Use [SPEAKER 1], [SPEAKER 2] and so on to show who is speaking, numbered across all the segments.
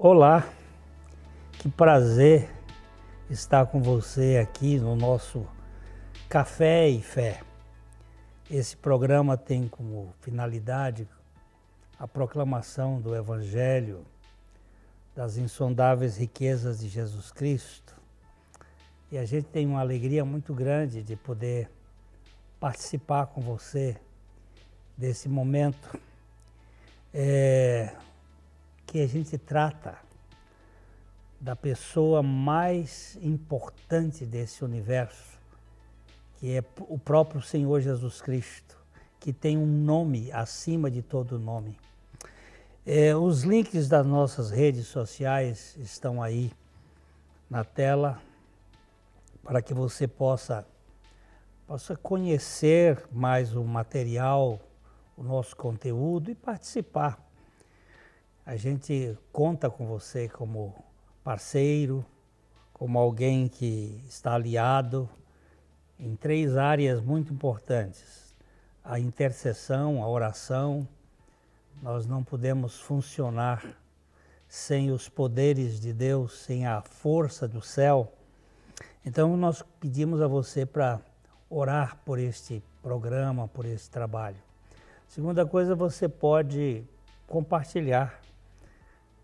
[SPEAKER 1] Olá, que prazer estar com você aqui no nosso Café e Fé. Esse programa tem como finalidade a proclamação do Evangelho, das insondáveis riquezas de Jesus Cristo. E a gente tem uma alegria muito grande de poder participar com você desse momento que a gente trata da pessoa mais importante desse universo, que é o próprio Senhor Jesus Cristo, que tem um nome acima de todo nome. Os links das nossas redes sociais estão aí na tela para que você possa conhecer mais o material, o nosso conteúdo e participar. A gente conta com você como parceiro, como alguém que está aliado em 3 áreas muito importantes: a intercessão, a oração. Nós não podemos funcionar sem os poderes de Deus, sem a força do céu. Então nós pedimos a você para orar por este programa, por esse trabalho. Segunda coisa, você pode compartilhar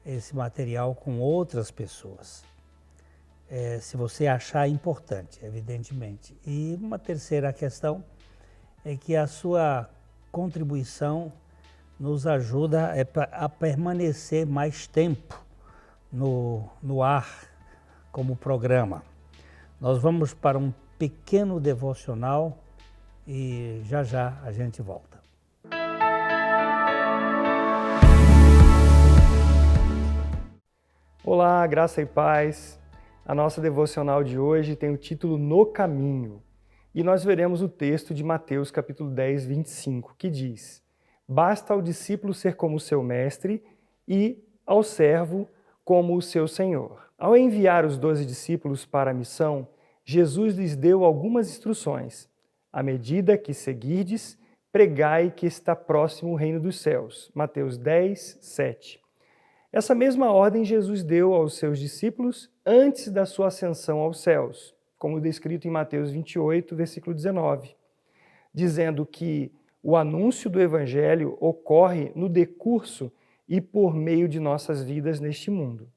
[SPEAKER 1] esse material com outras pessoas, se você achar importante, evidentemente. E uma terceira questão é que a sua contribuição nos ajuda a permanecer mais tempo no ar como programa. Nós vamos para um pequeno devocional e já a gente volta.
[SPEAKER 2] Olá, graça e paz. A nossa devocional de hoje tem o título No Caminho. E nós veremos o texto de Mateus capítulo 10, 25, que diz: Basta ao discípulo ser como o seu mestre e ao servo como o seu senhor. Ao enviar os 12 discípulos para a missão, Jesus lhes deu algumas instruções. À medida que seguirdes, pregai que está próximo o reino dos céus. Mateus 10, 7. Essa mesma ordem Jesus deu aos seus discípulos antes da sua ascensão aos céus, como descrito em Mateus 28, versículo 19, dizendo que o anúncio do Evangelho ocorre no decurso e por meio de nossas vidas neste mundo.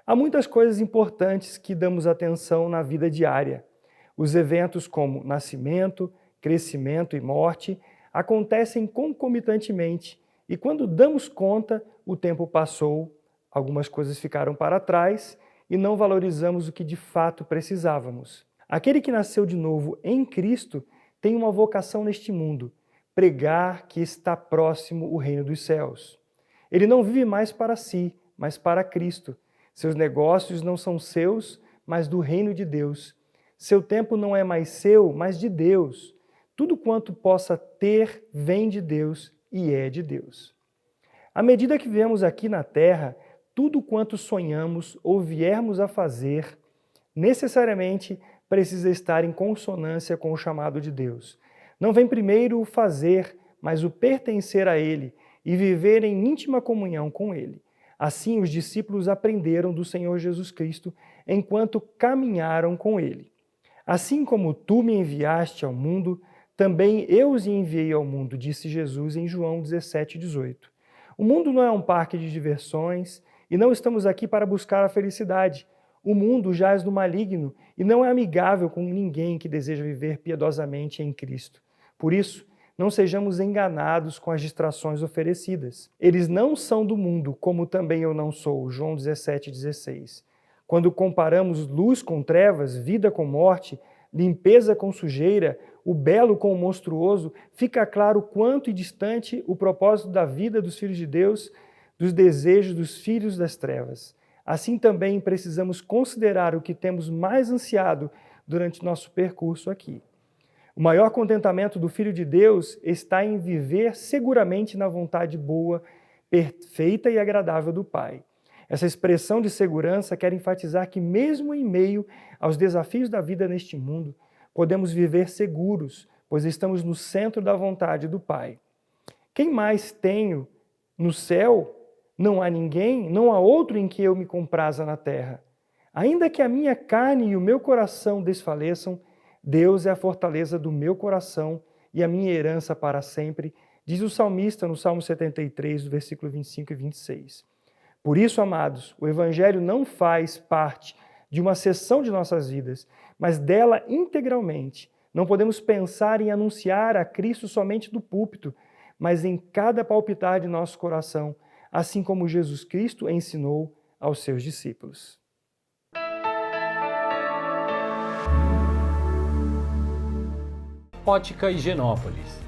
[SPEAKER 2] Há muitas coisas importantes que damos atenção na vida diária. Os eventos como nascimento, crescimento e morte acontecem concomitantemente e quando damos conta, o tempo passou, algumas coisas ficaram para trás e não valorizamos o que de fato precisávamos. Aquele que nasceu de novo em Cristo tem uma vocação neste mundo: pregar que está próximo o reino dos céus. Ele não vive mais para si, mas para Cristo. Seus negócios não são seus, mas do reino de Deus. Seu tempo não é mais seu, mas de Deus. Tudo quanto possa ter vem de Deus e é de Deus. À medida que vivemos aqui na terra, tudo quanto sonhamos ou viermos a fazer, necessariamente precisa estar em consonância com o chamado de Deus. Não vem primeiro o fazer, mas o pertencer a Ele e viver em íntima comunhão com Ele. Assim, os discípulos aprenderam do Senhor Jesus Cristo enquanto caminharam com Ele. Assim como tu me enviaste ao mundo, também eu os enviei ao mundo, disse Jesus em João 17, 18. O mundo não é um parque de diversões e não estamos aqui para buscar a felicidade. O mundo jaz no maligno e não é amigável com ninguém que deseja viver piedosamente em Cristo. Por isso, não sejamos enganados com as distrações oferecidas. Eles não são do mundo, como também eu não sou. João 17, 16. Quando comparamos luz com trevas, vida com morte, limpeza com sujeira, o belo com o monstruoso, fica claro quanto distante o propósito da vida dos filhos de Deus dos desejos dos filhos das trevas. Assim também precisamos considerar o que temos mais ansiado durante nosso percurso aqui. O maior contentamento do Filho de Deus está em viver seguramente na vontade boa, perfeita e agradável do Pai. Essa expressão de segurança quer enfatizar que mesmo em meio aos desafios da vida neste mundo, podemos viver seguros, pois estamos no centro da vontade do Pai. Quem mais tenho no céu Não há ninguém, não há outro em que eu me compraza na terra. Ainda que a minha carne e o meu coração desfaleçam, Deus é a fortaleza do meu coração e a minha herança para sempre, diz o salmista no Salmo 73, do versículo 25 e 26. Por isso, amados, o Evangelho não faz parte de uma seção de nossas vidas, mas dela integralmente. Não podemos pensar em anunciar a Cristo somente do púlpito, mas em cada palpitar de nosso coração, assim como Jesus Cristo ensinou aos seus discípulos.
[SPEAKER 3] Ótica Higienópolis.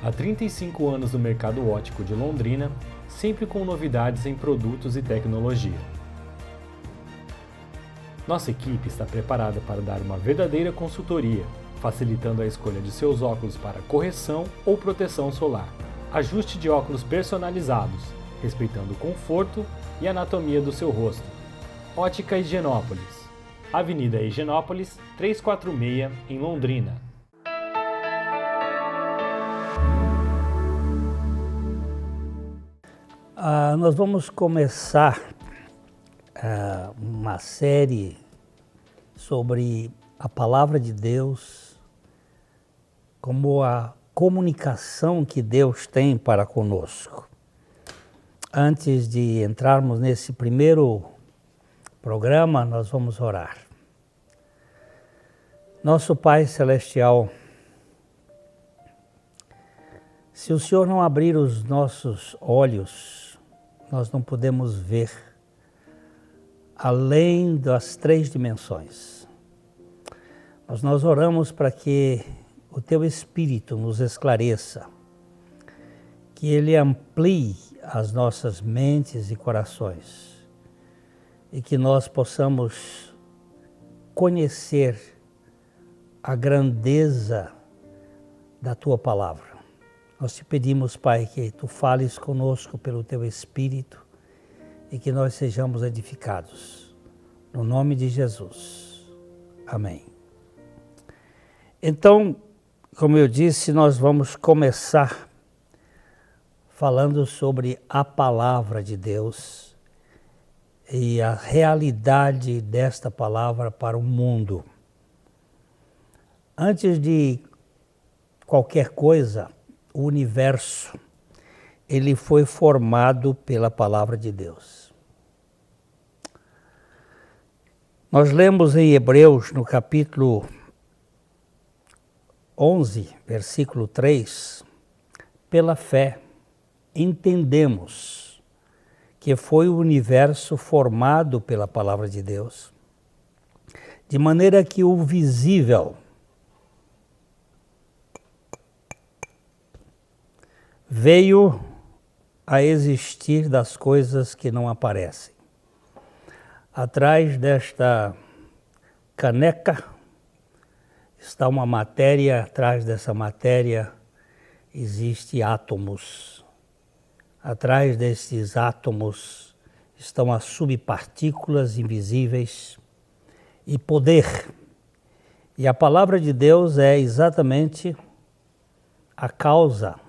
[SPEAKER 3] Há 35 anos no mercado óptico de Londrina, sempre com novidades em produtos e tecnologia. Nossa equipe está preparada para dar uma verdadeira consultoria, facilitando a escolha de seus óculos para correção ou proteção solar. Ajuste de óculos personalizados, respeitando o conforto e anatomia do seu rosto. Ótica Higienópolis. Avenida Higienópolis, 346, em Londrina.
[SPEAKER 1] Nós vamos começar uma série sobre a Palavra de Deus, como a comunicação que Deus tem para conosco. Antes de entrarmos nesse primeiro programa, nós vamos orar. Nosso Pai Celestial, se o Senhor não abrir os nossos olhos, nós não podemos ver além das 3 dimensões. Mas nós oramos para que o Teu Espírito nos esclareça, que Ele amplie as nossas mentes e corações e que nós possamos conhecer a grandeza da Tua Palavra. Nós te pedimos, Pai, que Tu fales conosco pelo Teu Espírito e que nós sejamos edificados. No nome de Jesus. Amém. Então, como eu disse, nós vamos começar falando sobre a Palavra de Deus e a realidade desta palavra para o mundo. Antes de qualquer coisa, o universo, ele foi formado pela Palavra de Deus. Nós lemos em Hebreus, no capítulo 11, versículo 3, pela fé, entendemos que foi o universo formado pela Palavra de Deus, de maneira que o visível veio a existir das coisas que não aparecem. Atrás desta caneca está uma matéria, atrás dessa matéria existem átomos. Atrás desses átomos estão as subpartículas invisíveis e poder. E a palavra de Deus é exatamente a causa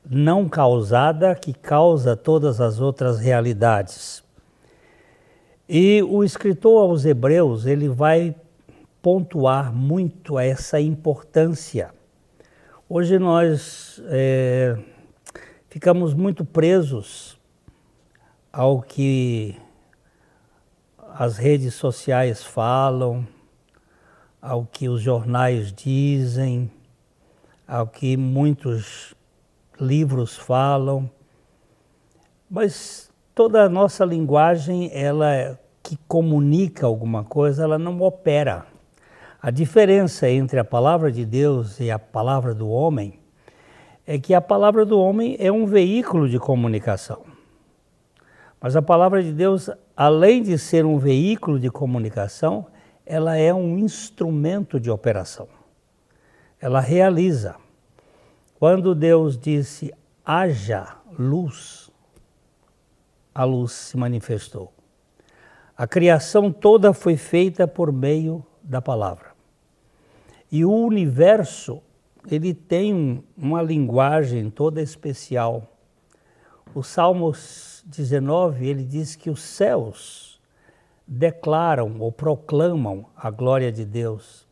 [SPEAKER 1] não causada que causa todas as outras realidades. E o escritor aos Hebreus, ele vai pontuar muito essa importância. Hoje nós ficamos muito presos ao que as redes sociais falam, ao que os jornais dizem, ao que muitos livros falam, mas toda a nossa linguagem, ela que comunica alguma coisa, ela não opera. A diferença entre a palavra de Deus e a palavra do homem é que a palavra do homem é um veículo de comunicação. Mas a palavra de Deus, além de ser um veículo de comunicação, ela é um instrumento de operação. Ela realiza. Quando Deus disse, haja luz, a luz se manifestou. A criação toda foi feita por meio da palavra. E o universo, ele tem uma linguagem toda especial. O Salmos 19, ele diz que os céus declaram ou proclamam a glória de Deus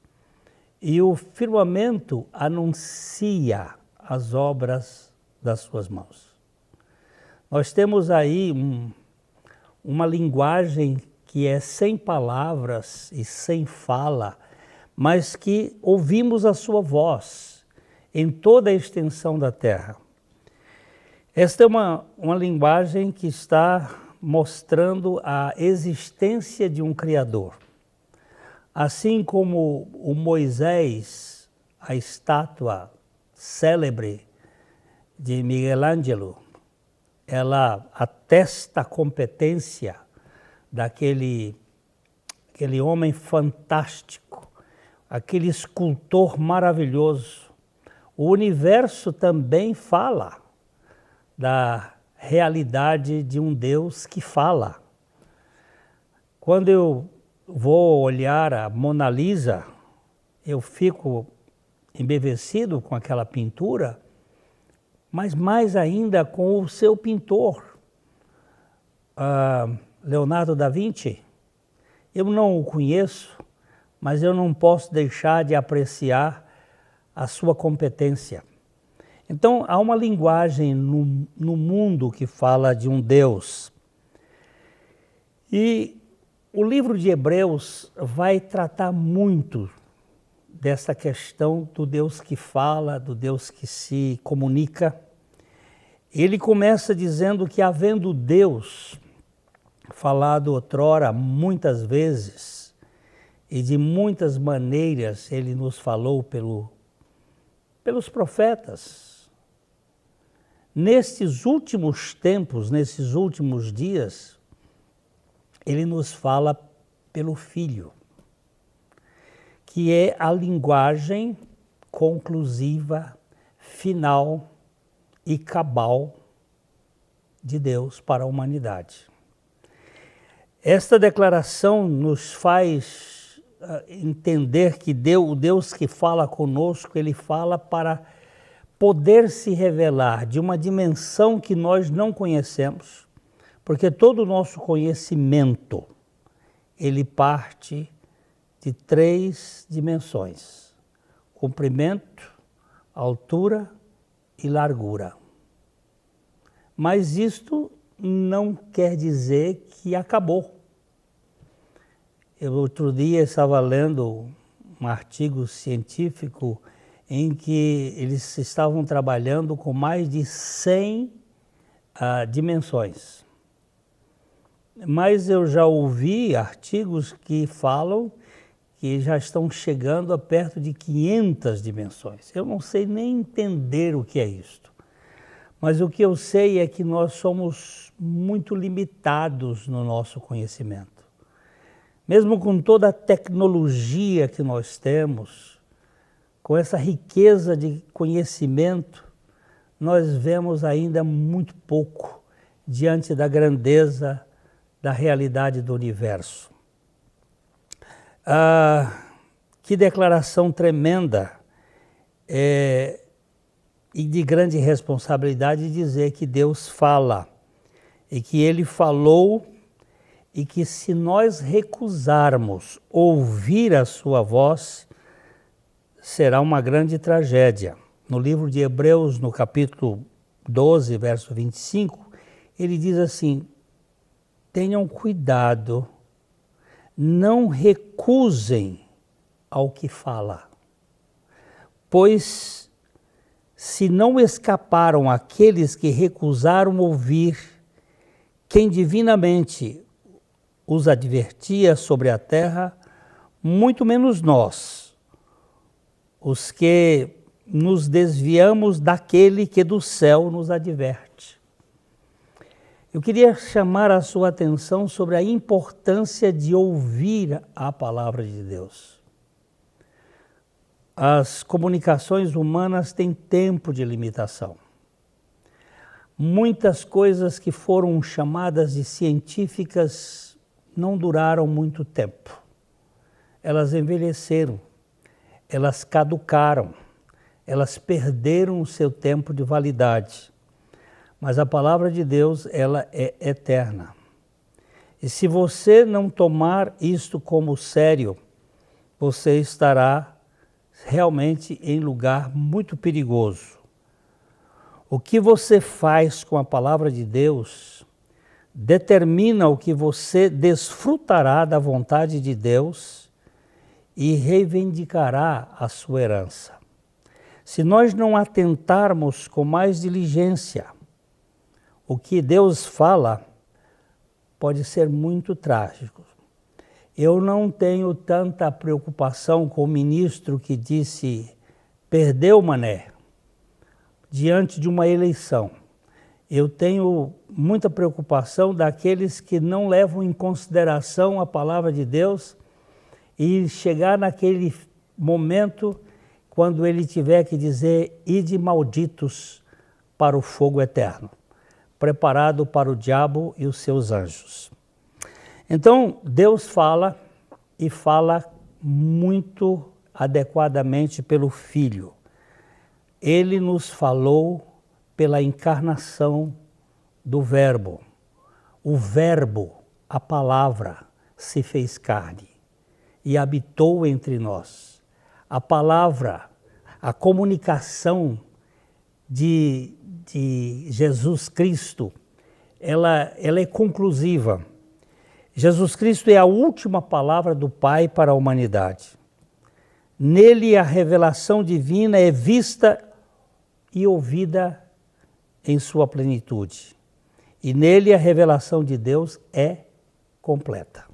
[SPEAKER 1] e o firmamento anuncia as obras das suas mãos. Nós temos aí uma linguagem que é sem palavras e sem fala, mas que ouvimos a sua voz em toda a extensão da terra. Esta é uma linguagem que está mostrando a existência de um Criador. Assim como o Moisés, a estátua célebre de Miguel Ângelo, ela atesta a competência daquele homem fantástico, aquele escultor maravilhoso. O universo também fala da realidade de um Deus que fala. Quando eu vou olhar a Mona Lisa, eu fico embevecido com aquela pintura, mas mais ainda com o seu pintor, Leonardo da Vinci. Eu não o conheço, mas eu não posso deixar de apreciar a sua competência. Então, há uma linguagem no mundo que fala de um Deus. E o livro de Hebreus vai tratar muito dessa questão do Deus que fala, do Deus que se comunica. Ele começa dizendo que, havendo Deus falado outrora muitas vezes e de muitas maneiras ele nos falou pelos profetas. Nestes últimos tempos, nesses últimos dias, ele nos fala pelo Filho, que é a linguagem conclusiva, final e cabal de Deus para a humanidade. Esta declaração nos faz entender que o Deus que fala conosco, ele fala para poder se revelar de uma dimensão que nós não conhecemos, porque todo o nosso conhecimento, ele parte de 3 dimensões: comprimento, altura e largura. Mas isto não quer dizer que acabou. Eu outro dia estava lendo um artigo científico em que eles estavam trabalhando com mais de 100 dimensões. Mas eu já ouvi artigos que falam que já estão chegando a perto de 500 dimensões. Eu não sei nem entender o que é isto. Mas o que eu sei é que nós somos muito limitados no nosso conhecimento. Mesmo com toda a tecnologia que nós temos, com essa riqueza de conhecimento, nós vemos ainda muito pouco diante da grandeza da realidade do universo. Que declaração tremenda e de grande responsabilidade dizer que Deus fala e que Ele falou e que se nós recusarmos ouvir a sua voz, será uma grande tragédia. No livro de Hebreus, no capítulo 12, verso 25, ele diz assim: tenham cuidado, não recusem ao que fala, pois se não escaparam aqueles que recusaram ouvir quem divinamente os advertia sobre a terra, muito menos nós, os que nos desviamos daquele que do céu nos adverte. Eu queria chamar a sua atenção sobre a importância de ouvir a palavra de Deus. As comunicações humanas têm tempo de limitação. Muitas coisas que foram chamadas de científicas não duraram muito tempo. Elas envelheceram, elas caducaram, elas perderam o seu tempo de validade. mas a palavra de Deus, ela é eterna. E se você não tomar isto como sério, você estará realmente em lugar muito perigoso. O que você faz com a palavra de Deus determina o que você desfrutará da vontade de Deus e reivindicará a sua herança. Se nós não atentarmos com mais diligência, o que Deus fala pode ser muito trágico. Eu não tenho tanta preocupação com o ministro que disse perdeu Mané diante de uma eleição. Eu tenho muita preocupação daqueles que não levam em consideração a palavra de Deus e chegar naquele momento quando ele tiver que dizer ide malditos para o fogo eterno, preparado para o diabo e os seus anjos. Então, Deus fala e fala muito adequadamente pelo Filho. Ele nos falou pela encarnação do Verbo. O Verbo, a palavra, se fez carne e habitou entre nós. A palavra, a comunicação de Jesus Cristo, ela é conclusiva. Jesus Cristo é a última palavra do Pai para a humanidade. Nele a revelação divina é vista e ouvida em sua plenitude. E nele a revelação de Deus é completa.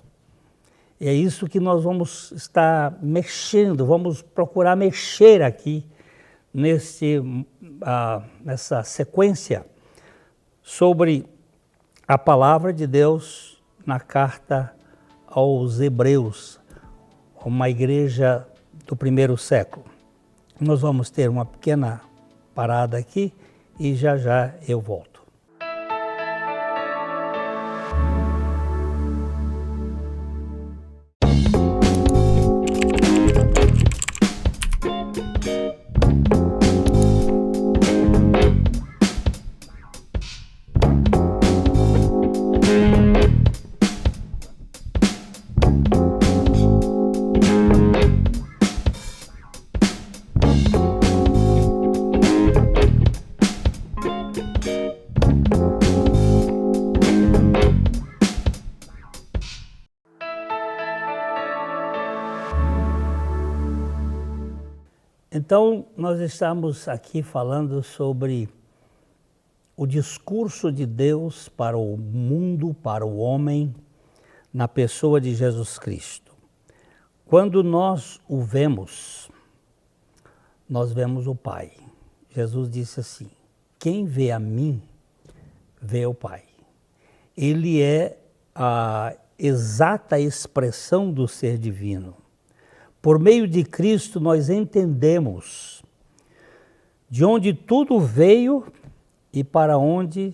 [SPEAKER 1] E é isso que nós vamos estar mexendo, vamos procurar mexer aqui nessa sequência sobre a palavra de Deus na carta aos Hebreus, uma igreja do primeiro século. Nós vamos ter uma pequena parada aqui e já já eu volto. Então, nós estamos aqui falando sobre o discurso de Deus para o mundo, para o homem, na pessoa de Jesus Cristo. Quando nós o vemos, nós vemos o Pai. Jesus disse assim, quem vê a mim, vê o Pai. Ele é a exata expressão do ser divino. Por meio de Cristo, nós entendemos de onde tudo veio e para onde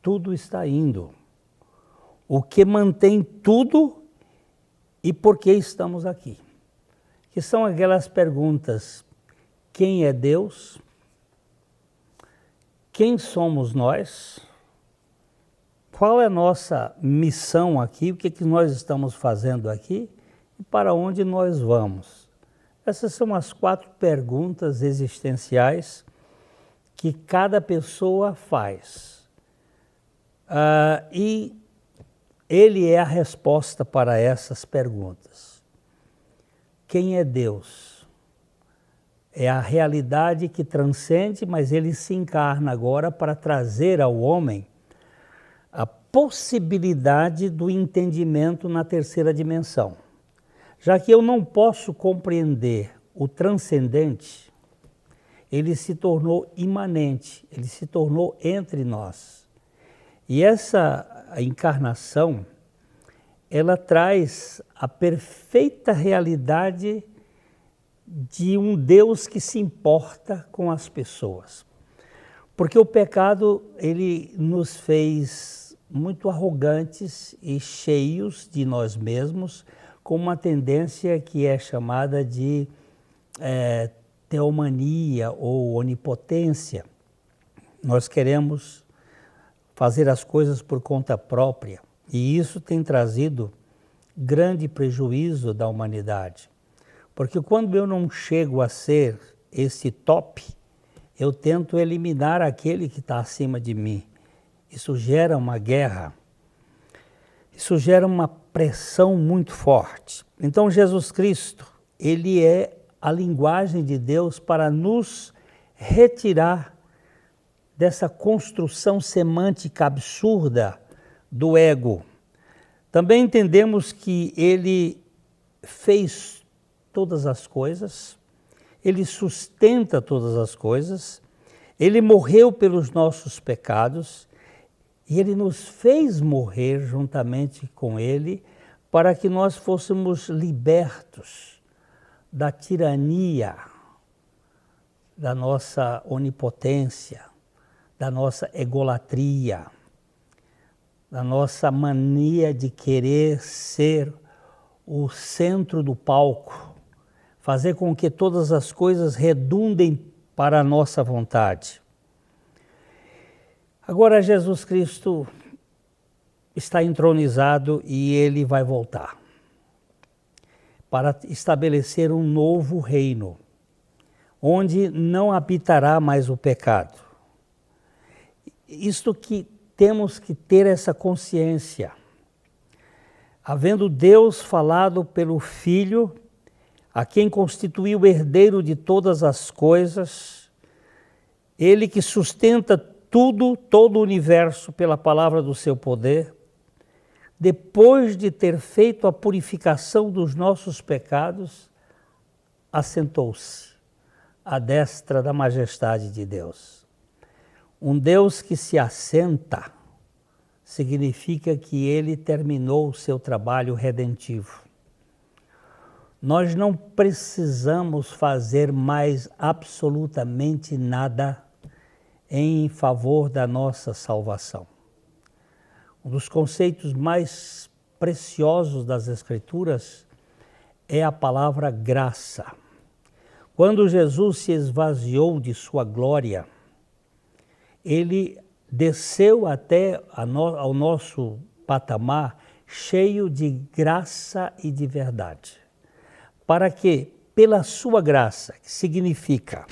[SPEAKER 1] tudo está indo. O que mantém tudo e por que estamos aqui. Que são aquelas perguntas: quem é Deus? Quem somos nós? Qual é a nossa missão aqui? O que nós estamos fazendo aqui? E para onde nós vamos? Essas são as 4 perguntas existenciais que cada pessoa faz. E ele é a resposta para essas perguntas. Quem é Deus? É a realidade que transcende, mas ele se encarna agora para trazer ao homem a possibilidade do entendimento na terceira dimensão. Já que eu não posso compreender o transcendente, ele se tornou imanente, ele se tornou entre nós. E essa encarnação, ela traz a perfeita realidade de um Deus que se importa com as pessoas. Porque o pecado, ele nos fez muito arrogantes e cheios de nós mesmos, com uma tendência que é chamada de teomania ou onipotência. Nós queremos fazer as coisas por conta própria. E isso tem trazido grande prejuízo da humanidade. Porque quando eu não chego a ser esse top, eu tento eliminar aquele que está acima de mim. Isso gera uma guerra. Isso gera uma pressão muito forte. Então Jesus Cristo, ele é a linguagem de Deus para nos retirar dessa construção semântica absurda do ego. Também entendemos que ele fez todas as coisas, ele sustenta todas as coisas, ele morreu pelos nossos pecados e ele nos fez morrer juntamente com ele para que nós fôssemos libertos da tirania, da nossa onipotência, da nossa egolatria, da nossa mania de querer ser o centro do palco, fazer com que todas as coisas redundem para a nossa vontade. Agora Jesus Cristo está entronizado e ele vai voltar para estabelecer um novo reino, onde não habitará mais o pecado. Isto que temos que ter essa consciência. Havendo Deus falado pelo Filho, a quem constituiu o herdeiro de todas as coisas, ele que sustenta tudo, todo o universo pela palavra do seu poder, depois de ter feito a purificação dos nossos pecados, assentou-se à destra da majestade de Deus. Um Deus que se assenta significa que ele terminou o seu trabalho redentivo. Nós não precisamos fazer mais absolutamente nada em favor da nossa salvação. Um dos conceitos mais preciosos das Escrituras é a palavra graça. Quando Jesus se esvaziou de sua glória, ele desceu até ao nosso patamar cheio de graça e de verdade. Para que, pela sua graça, que significa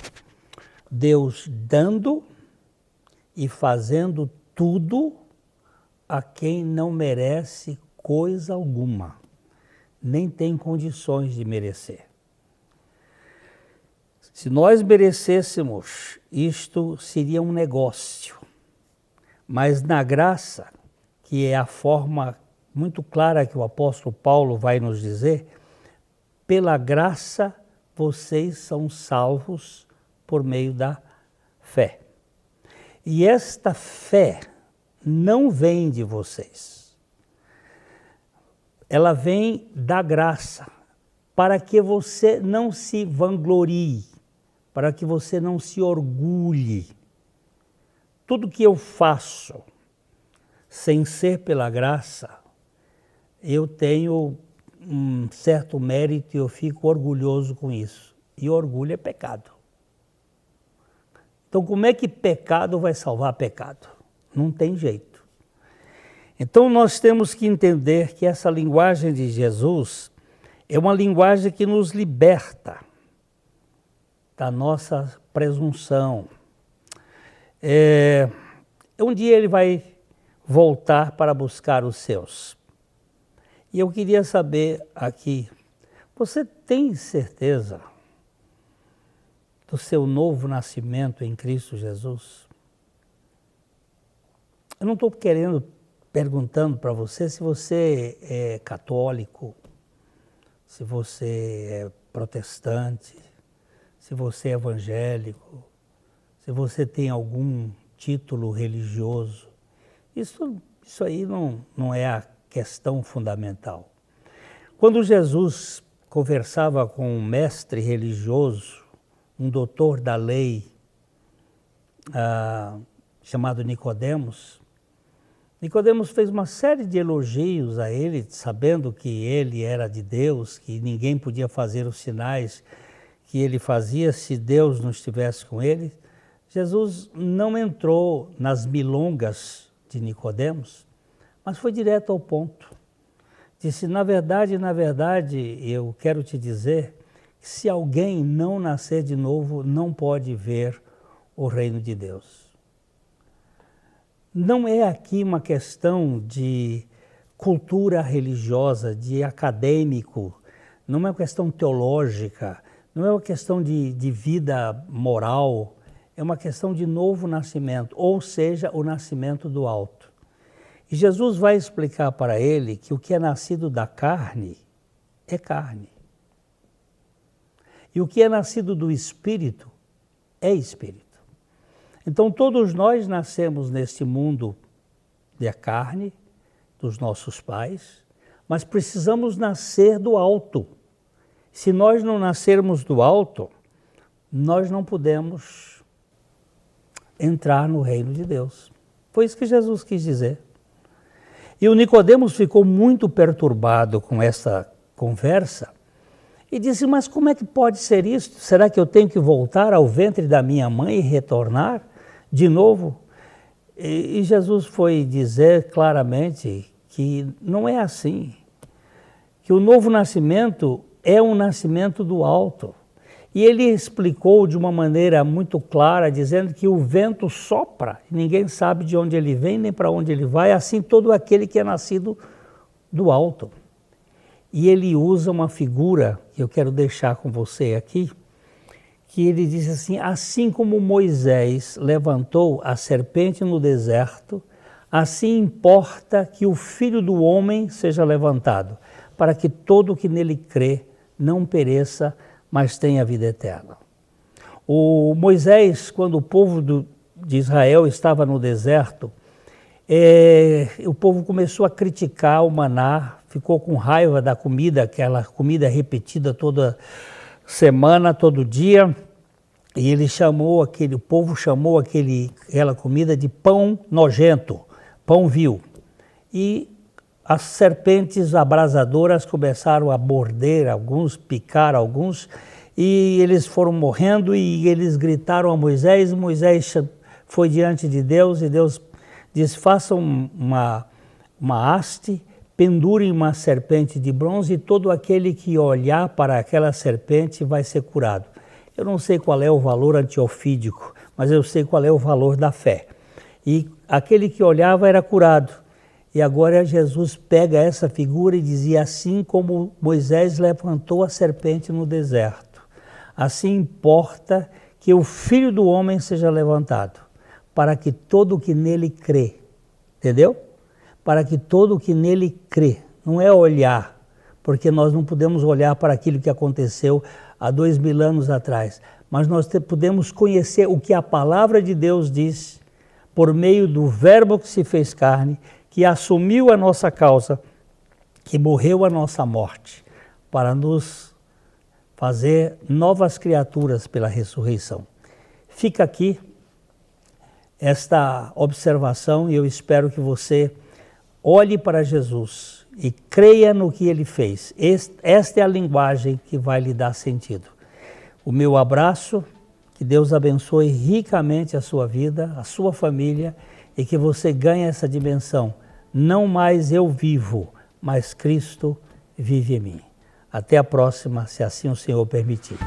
[SPEAKER 1] Deus dando e fazendo tudo a quem não merece coisa alguma, nem tem condições de merecer. Se nós merecêssemos, isto seria um negócio. Mas na graça, que é a forma muito clara que o apóstolo Paulo vai nos dizer, pela graça vocês são salvos por meio da fé. E esta fé não vem de vocês. Ela vem da graça, para que você não se vanglorie, para que você não se orgulhe. Tudo que eu faço sem ser pela graça, eu tenho um certo mérito e eu fico orgulhoso com isso. E orgulho é pecado. Então, como é que pecado vai salvar pecado? Não tem jeito. Então, nós temos que entender que essa linguagem de Jesus é uma linguagem que nos liberta da nossa presunção. Um dia ele vai voltar para buscar os seus. E eu queria saber aqui, você tem certeza do seu novo nascimento em Cristo Jesus? Eu não estou perguntando para você se você é católico, se você é protestante, se você é evangélico, se você tem algum título religioso. Isso aí não é a questão fundamental. Quando Jesus conversava com um mestre religioso, um doutor da lei, chamado Nicodemos, Nicodemos fez uma série de elogios a ele, sabendo que ele era de Deus, que ninguém podia fazer os sinais que ele fazia se Deus não estivesse com ele. Jesus não entrou nas milongas de Nicodemos, mas foi direto ao ponto. Disse, na verdade, eu quero te dizer que se alguém não nascer de novo, não pode ver o reino de Deus. Não é aqui uma questão de cultura religiosa, de acadêmico, não é uma questão teológica, não é uma questão de vida moral, é uma questão de novo nascimento, ou seja, o nascimento do alto. E Jesus vai explicar para ele que o que é nascido da carne é carne. E o que é nascido do Espírito é Espírito. Então todos nós nascemos neste mundo da carne, dos nossos pais, mas precisamos nascer do alto. Se nós não nascermos do alto, nós não podemos entrar no reino de Deus. Foi isso que Jesus quis dizer. E o Nicodemos ficou muito perturbado com essa conversa e disse, mas como é que pode ser isso? Será que eu tenho que voltar ao ventre da minha mãe e retornar de novo? E Jesus foi dizer claramente que não é assim, que o novo nascimento é um nascimento do alto. E ele explicou de uma maneira muito clara, dizendo que o vento sopra, e ninguém sabe de onde ele vem nem para onde ele vai, assim todo aquele que é nascido do alto. E ele usa uma figura que eu quero deixar com você aqui, que ele diz assim, assim como Moisés levantou a serpente no deserto, assim importa que o Filho do Homem seja levantado, para que todo que nele crê não pereça, mas tenha vida eterna. O Moisés, quando o povo de Israel estava no deserto, o povo começou a criticar o maná, ficou com raiva da comida, aquela comida repetida toda semana, todo dia, e o povo chamou aquela comida de pão nojento, pão vil. E as serpentes abrasadoras começaram a morder alguns, picar alguns, e eles foram morrendo e eles gritaram a Moisés. Moisés foi diante de Deus e Deus disse, façam uma haste, pendurem uma serpente de bronze e todo aquele que olhar para aquela serpente vai ser curado. Eu não sei qual é o valor antiofídico, mas eu sei qual é o valor da fé. E aquele que olhava era curado. E agora Jesus pega essa figura e dizia, assim como Moisés levantou a serpente no deserto, assim importa que o Filho do Homem seja levantado, para que todo que nele crê, entendeu? Para que todo que nele crê, não é olhar, porque nós não podemos olhar para aquilo que aconteceu há 2000 anos atrás, mas nós podemos conhecer o que a palavra de Deus diz, por meio do verbo que se fez carne, que assumiu a nossa causa, que morreu a nossa morte, para nos fazer novas criaturas pela ressurreição. Fica aqui esta observação e eu espero que você olhe para Jesus e creia no que ele fez. Esta é a linguagem que vai lhe dar sentido. O meu abraço, que Deus abençoe ricamente a sua vida, a sua família e que você ganhe essa dimensão. Não mais eu vivo, mas Cristo vive em mim. Até a próxima, se assim o Senhor permitir.